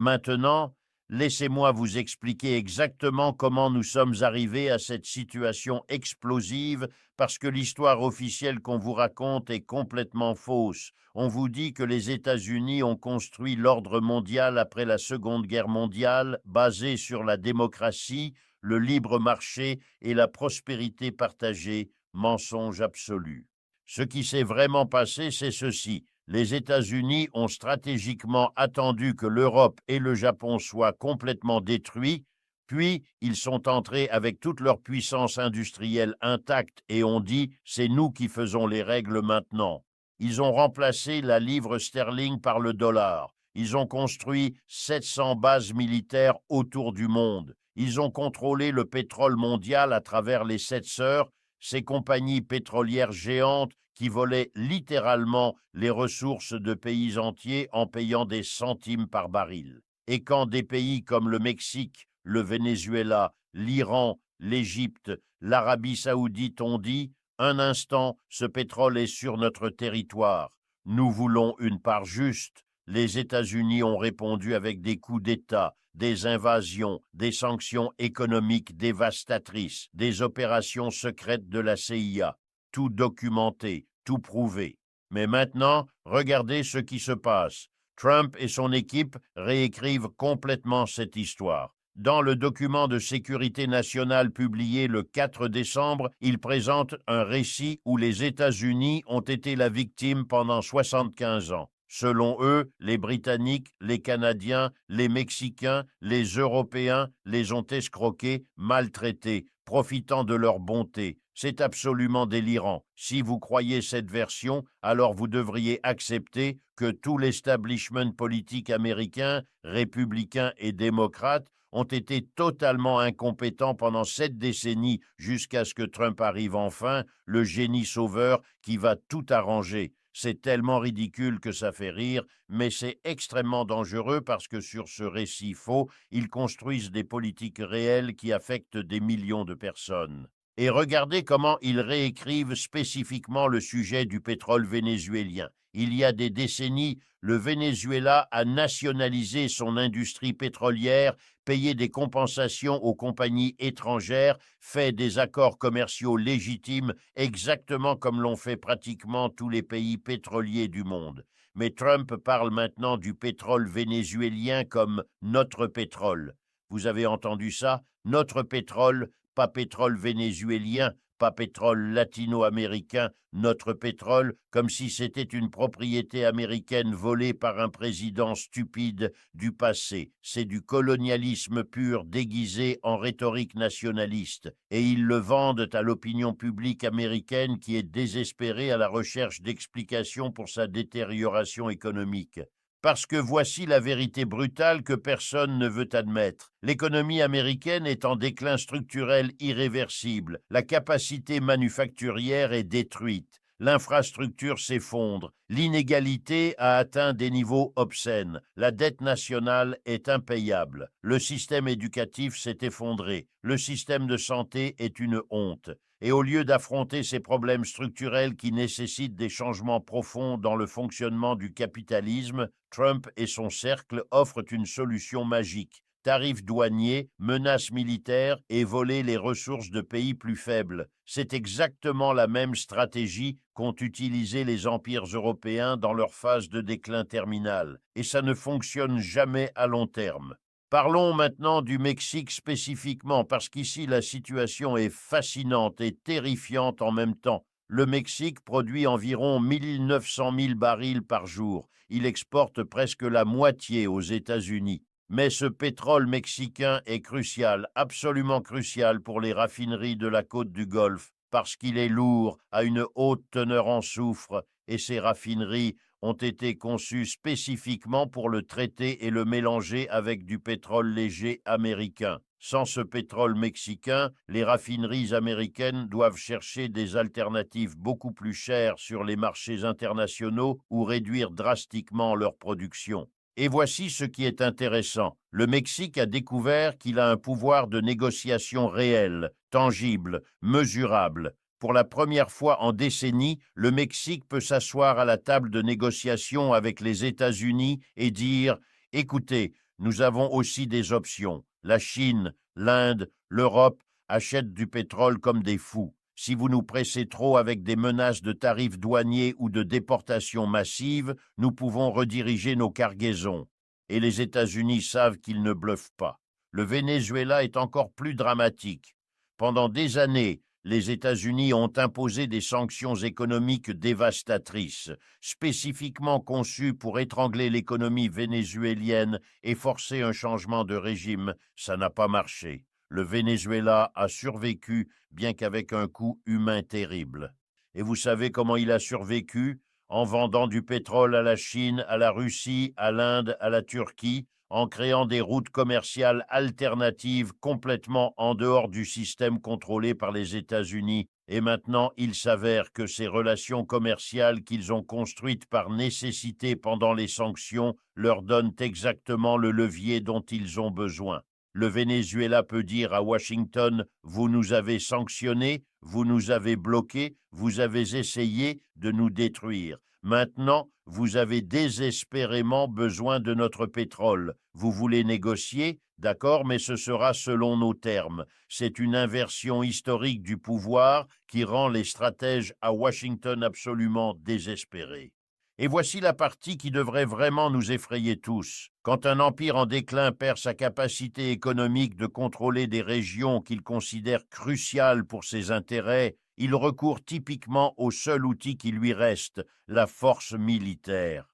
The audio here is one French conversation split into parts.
Maintenant, laissez-moi vous expliquer exactement comment nous sommes arrivés à cette situation explosive, parce que l'histoire officielle qu'on vous raconte est complètement fausse. On vous dit que les États-Unis ont construit l'ordre mondial après la Seconde Guerre mondiale, basé sur la démocratie, le libre marché et la prospérité partagée. Mensonge absolu. Ce qui s'est vraiment passé, c'est ceci. Les États-Unis ont stratégiquement attendu que l'Europe et le Japon soient complètement détruits, puis ils sont entrés avec toute leur puissance industrielle intacte et ont dit « c'est nous qui faisons les règles maintenant ». Ils ont remplacé la livre sterling par le dollar. Ils ont construit 700 bases militaires autour du monde. Ils ont contrôlé le pétrole mondial à travers les Sept Sœurs, ces compagnies pétrolières géantes qui volaient littéralement les ressources de pays entiers en payant des centimes par baril. Et quand des pays comme le Mexique, le Venezuela, l'Iran, l'Égypte, l'Arabie saoudite ont dit « un instant, ce pétrole est sur notre territoire. Nous voulons une part juste », les États-Unis ont répondu avec des coups d'État, des invasions, des sanctions économiques dévastatrices, des opérations secrètes de la CIA, tout documenté, tout prouvé. Mais maintenant, regardez ce qui se passe. Trump et son équipe réécrivent complètement cette histoire. Dans le document de sécurité nationale publié le 4 décembre, il présente un récit où les États-Unis ont été la victime pendant 75 ans. Selon eux, les Britanniques, les Canadiens, les Mexicains, les Européens les ont escroqués, maltraités, profitant de leur bonté. C'est absolument délirant. Si vous croyez cette version, alors vous devriez accepter que tout l'establishment politique américain, républicain et démocrate, ont été totalement incompétents pendant 7 décennies jusqu'à ce que Trump arrive enfin, le génie sauveur qui va tout arranger. C'est tellement ridicule que ça fait rire, mais c'est extrêmement dangereux parce que sur ce récit faux, ils construisent des politiques réelles qui affectent des millions de personnes. Et regardez comment ils réécrivent spécifiquement le sujet du pétrole vénézuélien. Il y a des décennies, le Venezuela a nationalisé son industrie pétrolière, payé des compensations aux compagnies étrangères, fait des accords commerciaux légitimes, exactement comme l'ont fait pratiquement tous les pays pétroliers du monde. Mais Trump parle maintenant du pétrole vénézuélien comme « notre pétrole ». Vous avez entendu ça? Notre pétrole, pas pétrole vénézuélien, pas pétrole latino-américain, notre pétrole, comme si c'était une propriété américaine volée par un président stupide du passé. C'est du colonialisme pur déguisé en rhétorique nationaliste. Et ils le vendent à l'opinion publique américaine qui est désespérée à la recherche d'explications pour sa détérioration économique. Parce que voici la vérité brutale que personne ne veut admettre. L'économie américaine est en déclin structurel irréversible. La capacité manufacturière est détruite. L'infrastructure s'effondre. L'inégalité a atteint des niveaux obscènes. La dette nationale est impayable. Le système éducatif s'est effondré. Le système de santé est une honte. Et au lieu d'affronter ces problèmes structurels qui nécessitent des changements profonds dans le fonctionnement du capitalisme, Trump et son cercle offrent une solution magique. Tarifs douaniers, menaces militaires et voler les ressources de pays plus faibles. C'est exactement la même stratégie qu'ont utilisé les empires européens dans leur phase de déclin terminal. Et ça ne fonctionne jamais à long terme. Parlons maintenant du Mexique spécifiquement, parce qu'ici la situation est fascinante et terrifiante en même temps. Le Mexique produit environ 900 000 barils par jour. Il exporte presque la moitié aux États-Unis. Mais ce pétrole mexicain est crucial, absolument crucial pour les raffineries de la côte du Golfe, parce qu'il est lourd, a une haute teneur en soufre, et ces raffineries ont été conçus spécifiquement pour le traiter et le mélanger avec du pétrole léger américain. Sans ce pétrole mexicain, les raffineries américaines doivent chercher des alternatives beaucoup plus chères sur les marchés internationaux ou réduire drastiquement leur production. Et voici ce qui est intéressant. Le Mexique a découvert qu'il a un pouvoir de négociation réel, tangible, mesurable. Pour la première fois en décennies, le Mexique peut s'asseoir à la table de négociation avec les États-Unis et dire « Écoutez, Nous avons aussi des options. La Chine, l'Inde, l'Europe achètent du pétrole comme des fous. Si vous nous pressez trop avec des menaces de tarifs douaniers ou de déportations massives, nous pouvons rediriger nos cargaisons. Et les États-Unis savent qu'ils ne bluffent pas. Le Venezuela est encore plus dramatique. Pendant des années, les États-Unis ont imposé des sanctions économiques dévastatrices, spécifiquement conçues pour étrangler l'économie vénézuélienne et forcer un changement de régime. Ça n'a pas marché. Le Venezuela a survécu, bien qu'avec un coût humain terrible. Et vous savez comment il a survécu? En vendant du pétrole à la Chine, à la Russie, à l'Inde, à la Turquie, en créant des routes commerciales alternatives complètement en dehors du système contrôlé par les États-Unis. Et maintenant, il s'avère que ces relations commerciales qu'ils ont construites par nécessité pendant les sanctions leur donnent exactement le levier dont ils ont besoin. Le Venezuela peut dire à Washington « Vous nous avez sanctionnés, vous nous avez bloqués, vous avez essayé de nous détruire. Maintenant, vous avez désespérément besoin de notre pétrole. Vous voulez négocier? D'accord, mais ce sera selon nos termes. C'est une inversion historique du pouvoir qui rend les stratèges à Washington absolument désespérés. Et voici la partie qui devrait vraiment nous effrayer tous. Quand un empire en déclin perd sa capacité économique de contrôler des régions qu'il considère cruciales pour ses intérêts, il recourt typiquement au seul outil qui lui reste, la force militaire.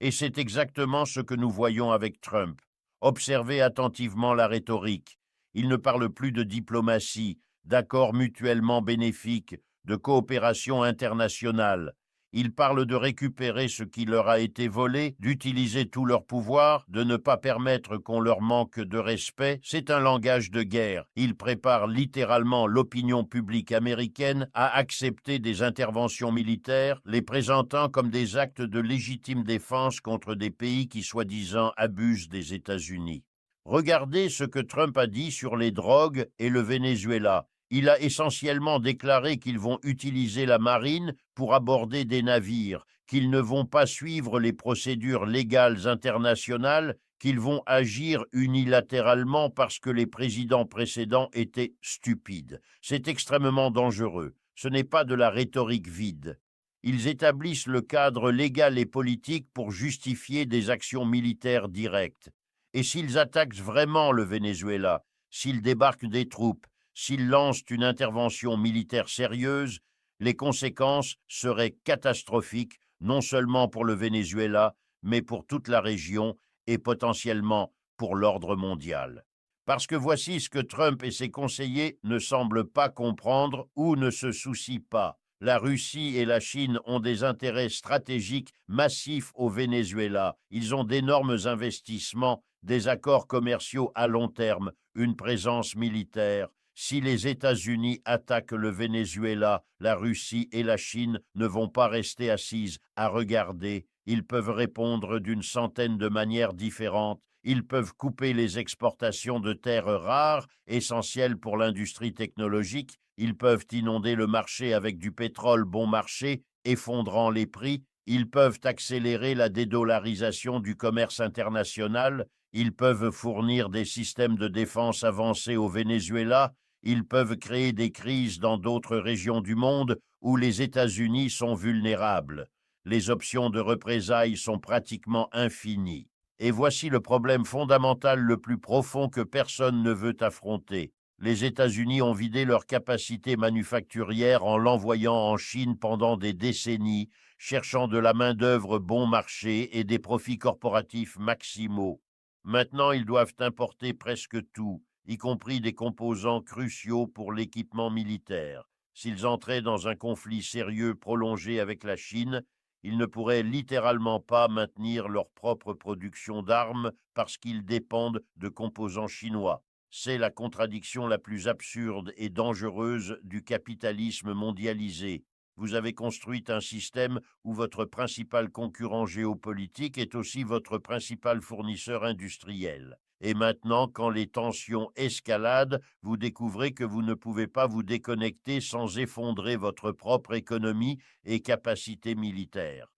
Et c'est exactement ce que nous voyons avec Trump. Observez attentivement la rhétorique. Il ne parle plus de diplomatie, d'accords mutuellement bénéfiques, de coopération internationale. Ils parlent de récupérer ce qui leur a été volé, d'utiliser tout leur pouvoir, de ne pas permettre qu'on leur manque de respect. C'est un langage de guerre. Ils préparent littéralement l'opinion publique américaine à accepter des interventions militaires, les présentant comme des actes de légitime défense contre des pays qui soi-disant abusent des États-Unis. Regardez ce que Trump a dit sur les drogues et le Venezuela. Il a essentiellement déclaré qu'ils vont utiliser la marine pour aborder des navires, qu'ils ne vont pas suivre les procédures légales internationales, qu'ils vont agir unilatéralement parce que les présidents précédents étaient stupides. C'est extrêmement dangereux. Ce n'est pas de la rhétorique vide. Ils établissent le cadre légal et politique pour justifier des actions militaires directes. Et s'ils attaquent vraiment le Venezuela, s'ils débarquent des troupes, s'ils lancent une intervention militaire sérieuse, les conséquences seraient catastrophiques, non seulement pour le Venezuela, mais pour toute la région et potentiellement pour l'ordre mondial. Parce que voici ce que Trump et ses conseillers ne semblent pas comprendre ou ne se soucient pas. La Russie et la Chine ont des intérêts stratégiques massifs au Venezuela. Ils ont d'énormes investissements, des accords commerciaux à long terme, une présence militaire. Si les États-Unis attaquent le Venezuela, la Russie et la Chine ne vont pas rester assises à regarder. Ils peuvent répondre d'une centaine de manières différentes. Ils peuvent couper les exportations de terres rares, essentielles pour l'industrie technologique. Ils peuvent inonder le marché avec du pétrole bon marché, effondrant les prix. Ils peuvent accélérer la dédollarisation du commerce international. Ils peuvent fournir des systèmes de défense avancés au Venezuela. Ils peuvent créer des crises dans d'autres régions du monde où les États-Unis sont vulnérables. Les options de représailles sont pratiquement infinies. Et voici le problème fondamental le plus profond que personne ne veut affronter. Les États-Unis ont vidé leur capacité manufacturière en l'envoyant en Chine pendant des décennies, cherchant de la main-d'œuvre bon marché et des profits corporatifs maximaux. Maintenant, ils doivent importer presque tout, y compris des composants cruciaux pour l'équipement militaire. S'ils entraient dans un conflit sérieux prolongé avec la Chine, ils ne pourraient littéralement pas maintenir leur propre production d'armes parce qu'ils dépendent de composants chinois. C'est la contradiction la plus absurde et dangereuse du capitalisme mondialisé. Vous avez construit un système où votre principal concurrent géopolitique est aussi votre principal fournisseur industriel. Et maintenant, quand les tensions escaladent, vous découvrez que vous ne pouvez pas vous déconnecter sans effondrer votre propre économie et capacité militaire.